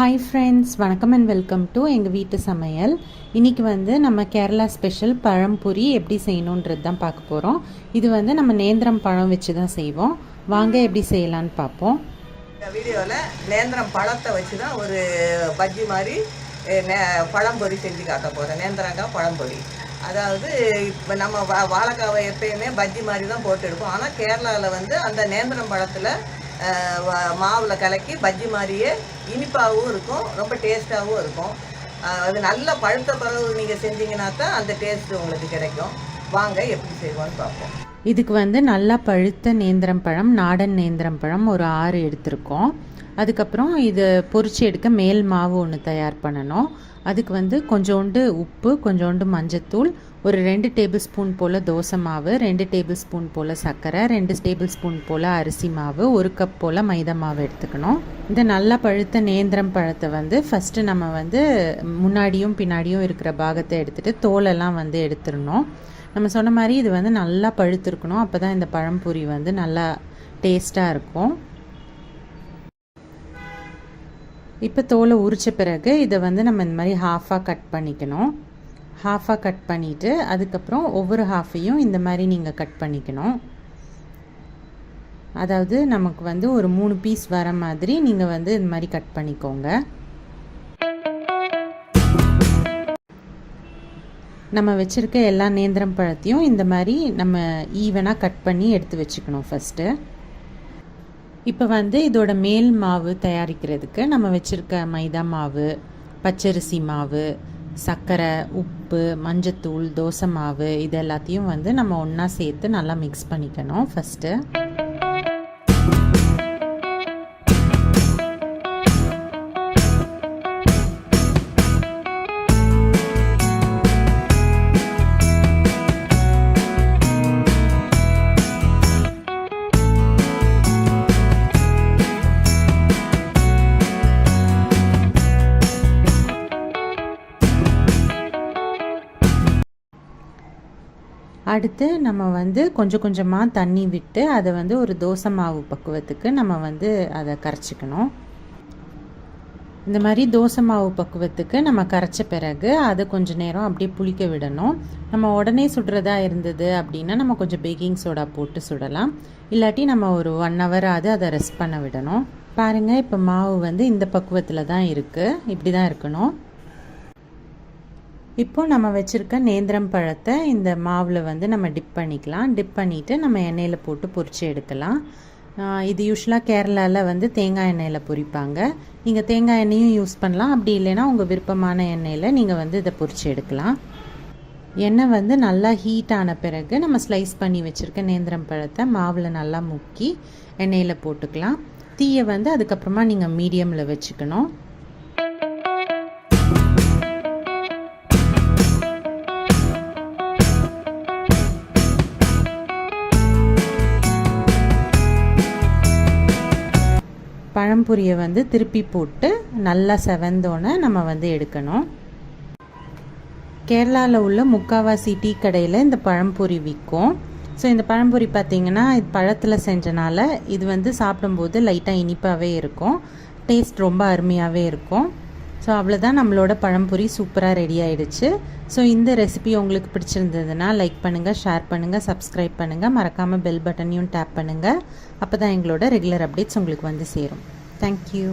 Hi friends, வணக்கம் and welcome to எங்கள் வீட்டு சமையல். இன்றைக்கி வந்து நம்ம கேரளா ஸ்பெஷல் பழம்பொரி எப்படி செய்யணுன்றது தான் பார்க்க போகிறோம். இது வந்து நம்ம நேந்திரம் பழம் வச்சு தான் செய்வோம். வாங்க எப்படி செய்யலான்னு பார்ப்போம். இந்த வீடியோவில் நேந்திரம் பழத்தை வச்சு தான் ஒரு பஜ்ஜி மாதிரி பழம்பொரி செஞ்சு காட்ட போகிறேன். நேந்திரங்காய் பழம்பொரி. அதாவது இப்போ நம்ம வாழைக்காவை எப்பயுமே பஜ்ஜி மாதிரி தான் போட்டு எடுப்போம். ஆனால் கேரளாவில் வந்து அந்த நேந்திரம் பழத்தில் மாவில் கலக்கி பஜ்ஜி மாதிரியே இனிப்பாகவும் இருக்கும், ரொம்ப டேஸ்ட்டாகவும் இருக்கும். அது நல்ல பழுத்த பிறகு நீங்கள் செஞ்சீங்கன்னா தான் அந்த டேஸ்ட்டு உங்களுக்கு கிடைக்கும். வாங்க எப்படி செய்வோன்னு பார்ப்போம். இதுக்கு வந்து நல்லா பழுத்த நேந்திரம் பழம், நாடன் நேந்திரம் பழம் ஒரு 6 எடுத்திருக்கோம். அதுக்கப்புறம் இது பொரிச்சு எடுக்க மேல் மாவு ஒன்று தயார் பண்ணணும். அதுக்கு வந்து கொஞ்சோண்டு உப்பு, கொஞ்சோண்டு மஞ்சத்தூள், ஒரு 2 டேபிள் ஸ்பூன் போல் தோசை மாவு, 2 டேபிள் ஸ்பூன் போல் சர்க்கரை, 2 டேபிள் ஸ்பூன் போல் அரிசி மாவு, 1 கப் போல் மைதா மாவு எடுத்துக்கணும். இந்த நல்லா பழுத்த நேந்திரம் பழத்தை வந்து ஃபஸ்ட்டு நம்ம வந்து முன்னாடியும் பின்னாடியும் இருக்கிற பாகத்தை எடுத்துகிட்டு தோலெல்லாம் வந்து எடுத்துடணும். நம்ம சொன்ன மாதிரி இது வந்து நல்லா பழுத்திருக்கணும். அப்போ தான் இந்த பழம்பொரி வந்து நல்லா டேஸ்ட்டாக இருக்கும். இப்போ தோலை உரித்த பிறகு இதை வந்து நம்ம இந்த மாதிரி ஹாஃபாக கட் பண்ணிக்கணும். ஹாஃபாக கட் பண்ணிவிட்டு அதுக்கப்புறம் ஒவ்வொரு ஹாஃபையும் இந்த மாதிரி நீங்கள் கட் பண்ணிக்கணும். அதாவது நமக்கு வந்து ஒரு 3 பீஸ் வர மாதிரி நீங்கள் வந்து இந்த மாதிரி கட் பண்ணிக்கோங்க. நம்ம வச்சுருக்க எல்லா நேந்திரம் பழத்தையும் இந்த மாதிரி நம்ம ஈவனாக கட் பண்ணி எடுத்து வச்சுக்கணும் ஃபஸ்ட்டு. இப்போ வந்து இதோட மேல் மாவு தயாரிக்கிறதுக்கு நம்ம வச்சுருக்க மைதா மாவு, பச்சரிசி மாவு, சர்க்கரை, உப்பு, மஞ்சத்தூள், தோசை மாவு இது எல்லாத்தையும் வந்து நம்ம ஒன்றா சேர்த்து நல்லா மிக்ஸ் பண்ணிக்கணும் ஃபஸ்ட்டு. அடுத்து நம்ம வந்து கொஞ்சம் கொஞ்சமாக தண்ணி விட்டு அதை வந்து ஒரு தோசை மாவு பக்குவத்துக்கு நம்ம வந்து அதை கரைச்சிக்கணும். இந்த மாதிரி தோசை மாவு பக்குவத்துக்கு நம்ம கரைச்ச பிறகு அதை கொஞ்சம் நேரம் அப்படியே புளிக்க விடணும். நம்ம உடனே சுடுறதா இருந்தது அப்படின்னா நம்ம கொஞ்சம் பேக்கிங் சோடா போட்டு சுடலாம். இல்லாட்டி நம்ம ஒரு 1 hour அதை ரெஸ்ட் பண்ண விடணும். பாருங்கள், இப்போ மாவு வந்து இந்த பக்குவத்தில் தான் இருக்குது. இப்படி தான் இருக்கணும். இப்போ நம்ம வச்சுருக்க நேந்திரம் பழத்தை இந்த மாவில் வந்து நம்ம டிப் பண்ணிக்கலாம். டிப் பண்ணிவிட்டு நம்ம எண்ணெயில் போட்டு பொரித்து எடுக்கலாம். இது யூஸ்வலாக கேரளாவில் வந்து தேங்காய் எண்ணெயில் பொரிப்பாங்க. நீங்கள் தேங்காய் எண்ணெயும் யூஸ் பண்ணலாம். அப்படி இல்லைன்னா உங்கள் விருப்பமான எண்ணெயில் நீங்கள் வந்து இதை பொரித்து எடுக்கலாம். எண்ணெய் வந்து நல்லா ஹீட் ஆன பிறகு நம்ம ஸ்லைஸ் பண்ணி வச்சுருக்க நேந்திரம் பழத்தை மாவில் நல்லா முக்கி எண்ணெயில் போட்டுக்கலாம். தீயை வந்து அதுக்கப்புறமா நீங்கள் மீடியமில் வச்சுக்கணும். பழம்பொரியை வந்து திருப்பி போட்டு நல்லா செவந்தோன்னே நம்ம வந்து எடுக்கணும். கேரளாவில் உள்ள முக்காவாசி டீ கடையில் இந்த பழம்பொரி விற்கும். ஸோ இந்த பழம்பொரி பார்த்திங்கன்னா இது பழத்தில் செஞ்சனால இது வந்து சாப்பிடும்போது லைட்டாக இனிப்பாகவே இருக்கும். டேஸ்ட் ரொம்ப அருமையாகவே இருக்கும். ஸோ அவ்வளோதான், நம்மளோட பழம்பொரி சூப்பராக ரெடி ஆகிடுச்சு. ஸோ இந்த ரெசிபி உங்களுக்கு பிடிச்சிருந்ததுன்னா லைக் பண்ணுங்கள், ஷேர் பண்ணுங்கள், சப்ஸ்கிரைப் பண்ணுங்கள். மறக்காமல் பெல் பட்டனையும் டேப் பண்ணுங்கள். அப்போ தான் எங்களோட ரெகுலர் அப்டேட்ஸ் உங்களுக்கு வந்து சேரும். தேங்க்யூ.